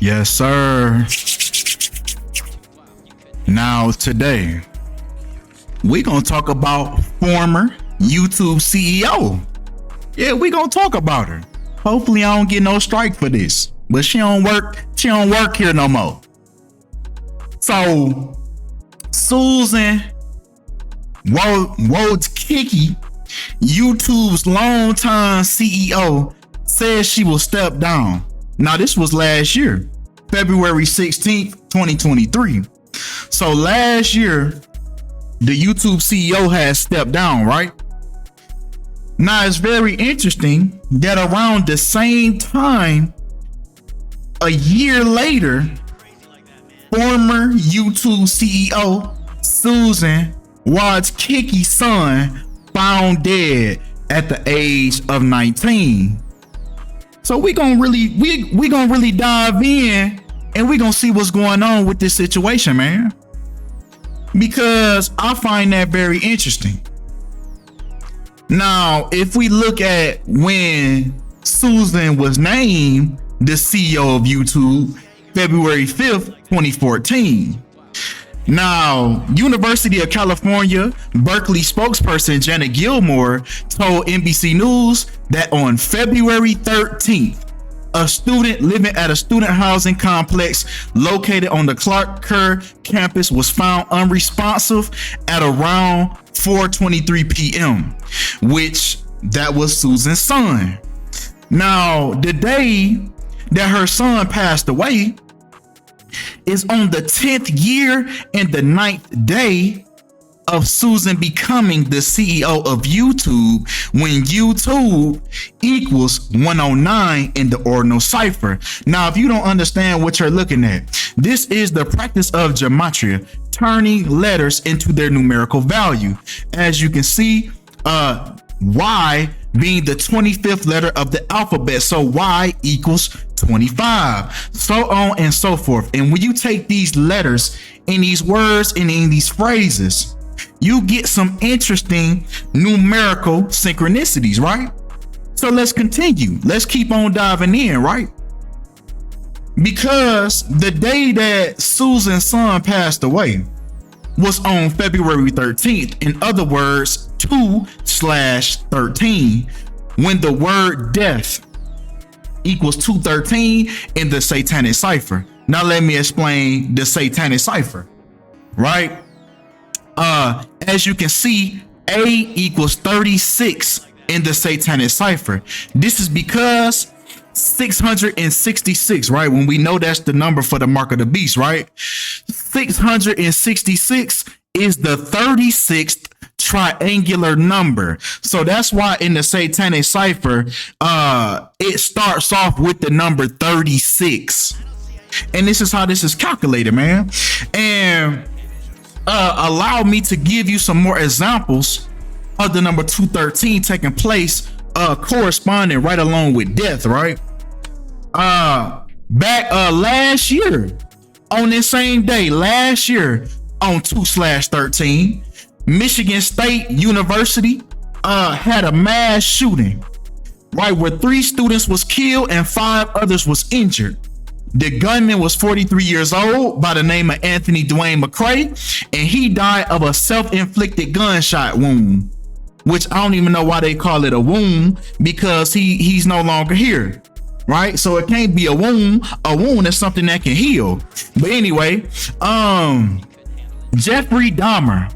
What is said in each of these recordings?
Yes, sir. Now, today, we gonna talk about former YouTube CEO. Yeah, we gonna talk about her. Hopefully, I don't get no strike for this, but she don't work here no more. So, Susan Wojcicki, YouTube's longtime CEO, says she will step down. Now, this was last year, February 16th, 2023. So last year, the YouTube CEO has stepped down, right? Now, it's very interesting that around the same time, a year later, former YouTube CEO Susan Wojcicki's son found dead at the age of 19. So we gonna really dive in and we gonna see what's going on with this situation, man, because I find that very interesting. Now, if we look at when Susan was named the CEO of YouTube, February 5th, 2014. Now, University of California, Berkeley spokesperson Janet Gilmore told NBC News that on February 13th, a student living at a student housing complex located on the Clark Kerr campus was found unresponsive at around 4:23 p.m., which that was Susan's son. Now, the day that her son passed away is on the 10th year and the 9th day of Susan becoming the CEO of YouTube, when YouTube equals 109 in the ordinal cipher. Now, if you don't understand what you're looking at, this is the practice of Gematria, turning letters into their numerical value. As you can see, Y being the 25th letter of the alphabet, so Y equals 25, so on and so forth. And when you take these letters in these words and in these phrases, you get some interesting numerical synchronicities, right? So let's continue. Let's keep on diving in, right? Because the day that Susan's son passed away was on February 13th. In other words, 2/13, when the word death equals 213 in the satanic cipher. Now let me explain the satanic cipher, right? As you can see, A equals 36 in the satanic cipher. This is because 666, right? When we know that's the number for the mark of the beast, right? 666 is the 36th triangular number. So that's why in the satanic cipher, it starts off with the number 36. And this is how this is calculated, man. And allow me to give you some more examples of the number 213 taking place, corresponding right along with death, right? Back last year, on this same day, last year on 2/13, Michigan State University had a mass shooting, right, where 3 students was killed and 5 others was injured. The gunman was 43 years old by the name of Anthony Dwayne McCrae, and he died of a self-inflicted gunshot wound, which I don't even know why they call it a wound, because he's no longer here, right? So it can't be a wound. A wound is something that can heal. But anyway, Jeffrey Dahmer,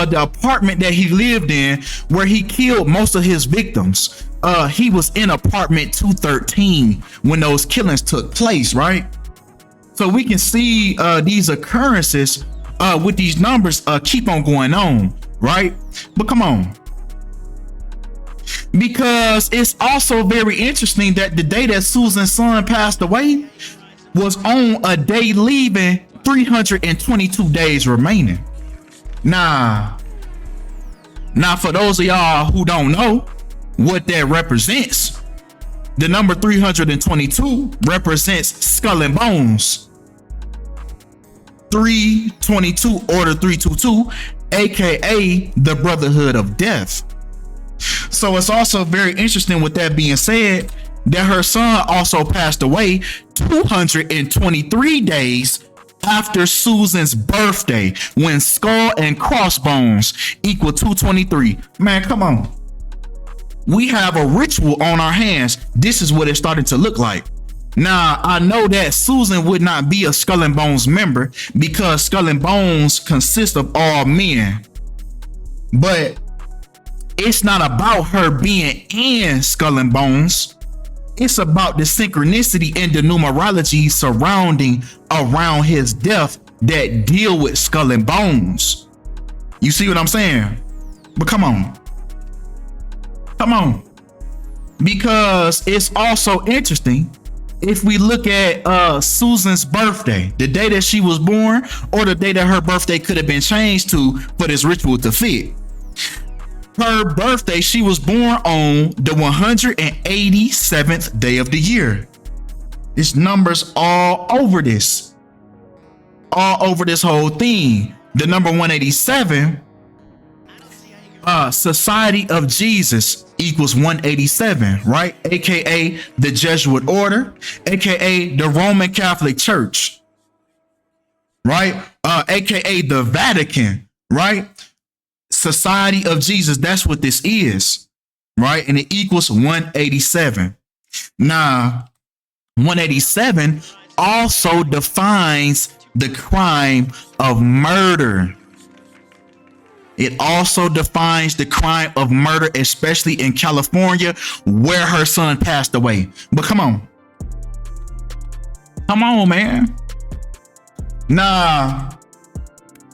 the apartment that he lived in where he killed most of his victims, he was in apartment 213 when those killings took place, right? So we can see these occurrences with these numbers keep on going on, right? But come on, because it's also very interesting that the day that Susan's son passed away was on a day leaving 322 days remaining. Now for those of y'all who don't know what that represents, the number 322 represents skull and bones. 322, order 322, aka the brotherhood of death. So it's also very interesting, with that being said, that her son also passed away 223 days after Susan's birthday, when skull and crossbones equal 223. Man, come on. We have a ritual on our hands. This is what it's starting to look like. Now, I know that Susan would not be a Skull and Bones member because Skull and Bones consist of all men. But it's not about her being in Skull and Bones. It's about the synchronicity and the numerology surrounding around his death that deal with Skull and Bones. You see what I'm saying? But come on. Come on. Because it's also interesting if we look at Susan's birthday, the day that she was born, or the day that her birthday could have been changed to for this ritual to fit. Her birthday, she was born on the 187th day of the year. It's numbers all over this whole thing. The number 187, Society of Jesus equals 187, right? AKA the Jesuit order, AKA the Roman Catholic Church, right? AKA the Vatican, right? Society of Jesus, that's what this is, right? And it equals 187. Now, 187 also defines the crime of murder. It also defines the crime of murder, especially in California, where her son passed away. But come on. Come on, man. Nah.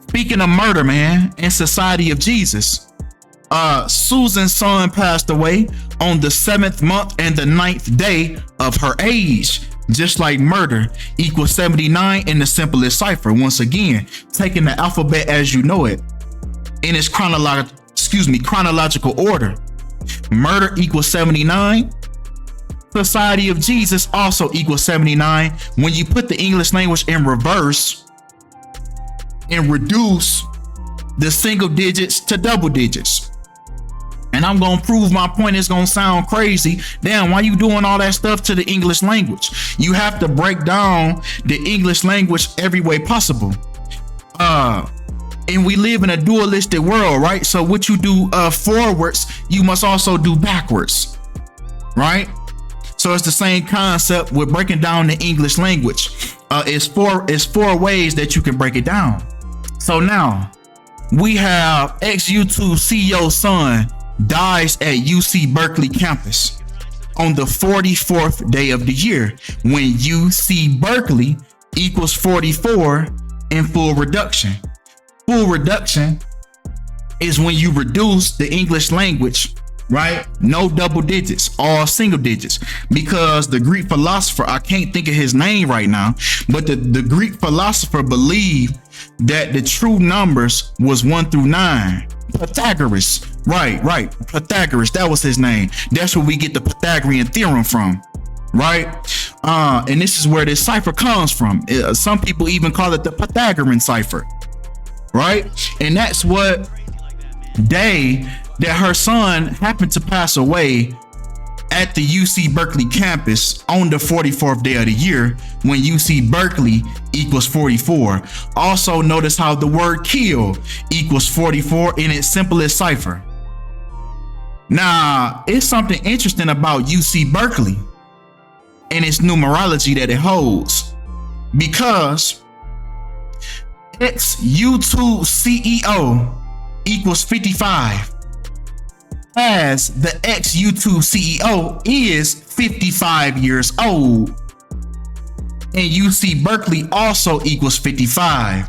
Speaking of murder, man, in Society of Jesus, Susan's son passed away on the 7th month and the 9th day of her age. Just like murder equals 79 in the simplest cipher. Once again, taking the alphabet as you know it in its chronological order. Murder equals 79. Society of Jesus also equals 79. When you put the English language in reverse and reduce the single digits to double digits. And I'm going to prove my point. It's going to sound crazy. Damn, why you doing all that stuff to the English language? You have to break down the English language every way possible. And we live in a dualistic world, right? So what you do forwards, you must also do backwards, right? So it's the same concept with breaking down the English language. It's four ways that you can break it down. So now we have ex-YouTube CEO son dies at UC Berkeley campus on the 44th day of the year, when UC Berkeley equals 44 in full reduction. Full reduction is when you reduce the English language, right? No double digits, all single digits. Because the Greek philosopher, I can't think of his name right now, but the Greek philosopher believed that the true numbers was 1 through 9. Pythagoras, right. Pythagoras, that was his name. That's where we get the Pythagorean theorem from, right? And this is where this cipher comes from. Some people even call it the Pythagorean cipher, right? And that's what day that her son happened to pass away at the UC Berkeley campus on the 44th day of the year, when UC Berkeley equals 44. Also notice how the word kill equals 44 in its simplest cipher. Now, it's something interesting about UC Berkeley and its numerology that it holds, because its YouTube CEO equals 55. As the ex-YouTube CEO is 55 years old, and UC Berkeley also equals 55.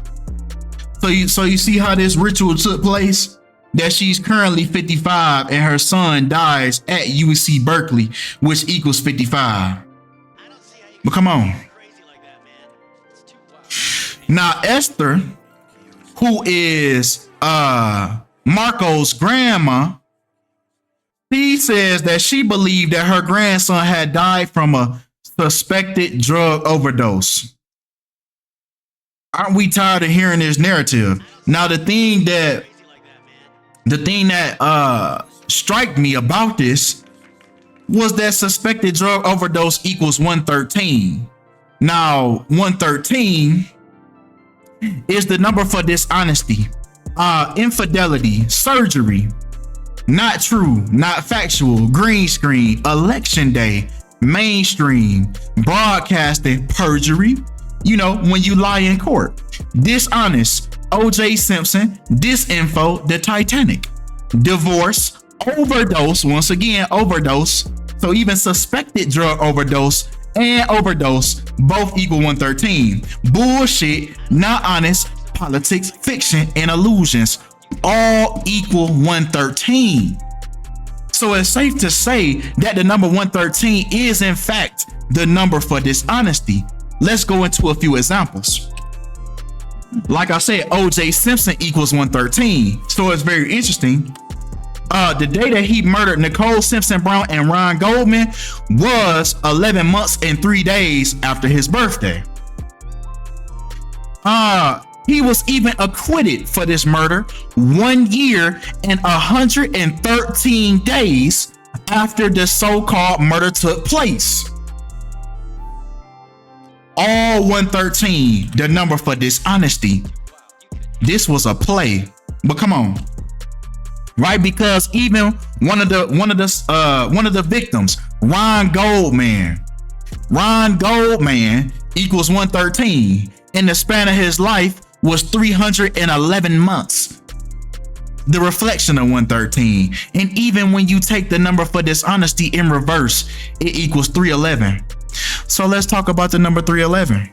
So you see how this ritual took place? That she's currently 55 and her son dies at UC Berkeley, which equals 55. But come on. Now Esther, who is Marco's grandma, she says that she believed that her grandson had died from a suspected drug overdose. Aren't we tired of hearing this narrative? Now, the thing that struck me about this was that suspected drug overdose equals 113. Now, 113 is the number for dishonesty, infidelity, surgery, not true, not factual, green screen, election day, mainstream, broadcasting, perjury, when you lie in court, dishonest, O.J. Simpson, disinfo, the Titanic, divorce, overdose, once again, overdose. So even suspected drug overdose and overdose both equal 113. Bullshit, not honest, politics, fiction, and illusions all equal 113. So it's safe to say that the number 113 is in fact the number for dishonesty. Let's go into a few examples. Like I said, O.J. Simpson equals 113. So it's very interesting. The day that he murdered Nicole Simpson Brown and Ron Goldman was 11 months and 3 days after his birthday. He was even acquitted for this murder 1 year and 113 days after the so-called murder took place. All 113, the number for dishonesty. This was a play, but come on, right? Because even one of the victims, Ron Goldman equals 113. In the span of his life was 311 months. The reflection of 113. And even when you take the number for dishonesty in reverse, it equals 311. So let's talk about the number 311.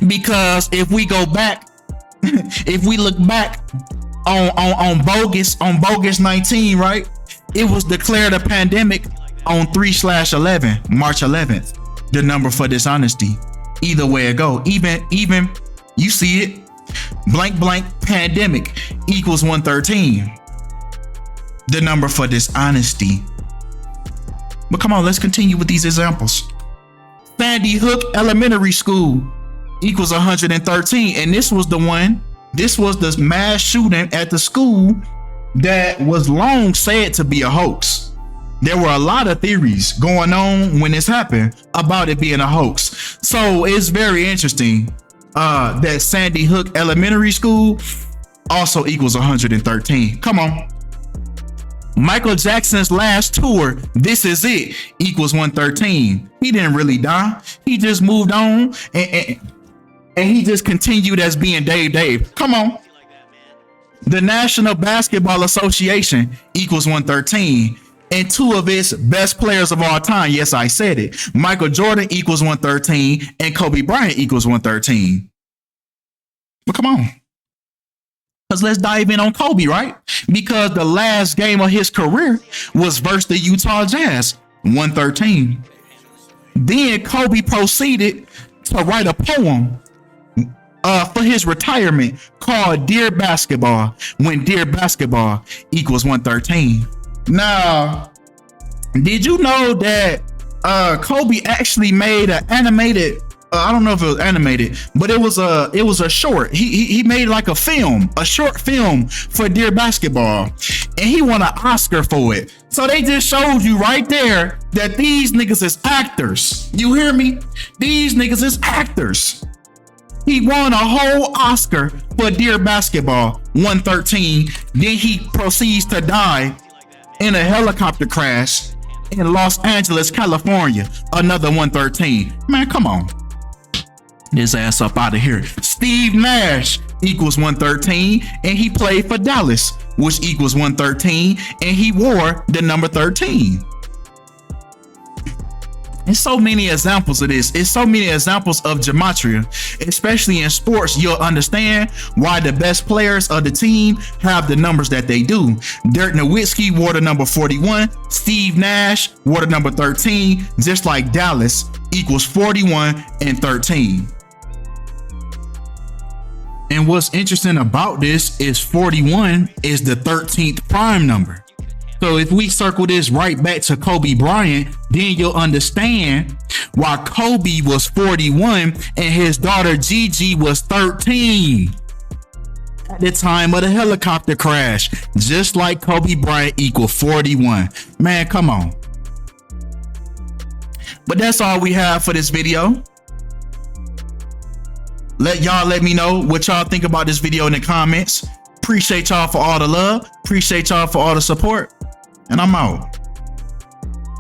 Because if we go back, if we look back on bogus 19, right? It was declared a pandemic on 3/11, March 11th. The number for dishonesty. Either way it go, even you see it, blank pandemic equals 113. The number for dishonesty. But come on, let's continue with these examples. Sandy Hook Elementary School equals 113. And this was the mass shooting at the school that was long said to be a hoax. There were a lot of theories going on when this happened about it being a hoax. So it's very interesting that Sandy Hook Elementary School also equals 113. Come on. Michael Jackson's last tour, This Is It, equals 113. He didn't really die. He just moved on and he just continued as being Dave. Come on. The National Basketball Association equals 113. And two of its best players of all time, yes, I said it, Michael Jordan equals 113 and Kobe Bryant equals 113. But come on. Because let's dive in on Kobe, right? Because the last game of his career was versus the Utah Jazz, 113. Then Kobe proceeded to write a poem for his retirement called Dear Basketball, when Dear Basketball equals 113. Now, did you know that Kobe actually made an animated, I don't know if it was animated, but it was a short. He made like a short film for Dear Basketball, and he won an Oscar for it. So they just showed you right there that these niggas is actors. You hear me? These niggas is actors. He won a whole Oscar for Dear Basketball, 113. Then he proceeds to die in a helicopter crash in Los Angeles, California, another 113. Man, come on. His ass up out of here. Steve Nash equals 113, and he played for Dallas, which equals 113, and he wore the number 13. There's so many examples of this. It's so many examples of gematria, especially in sports. You'll understand why the best players of the team have the numbers that they do. Dirk Nowitzki wore the number 41. Steve Nash wore the number 13, just like Dallas equals 41 and 13. And what's interesting about this is 41 is the 13th prime number. So if we circle this right back to Kobe Bryant, then you'll understand why Kobe was 41 and his daughter Gigi was 13. at the time of the helicopter crash, just like Kobe Bryant equal 41. Man, come on. But that's all we have for this video. Let me know what y'all think about this video in the comments. Appreciate y'all for all the love. Appreciate y'all for all the support. And I'm out.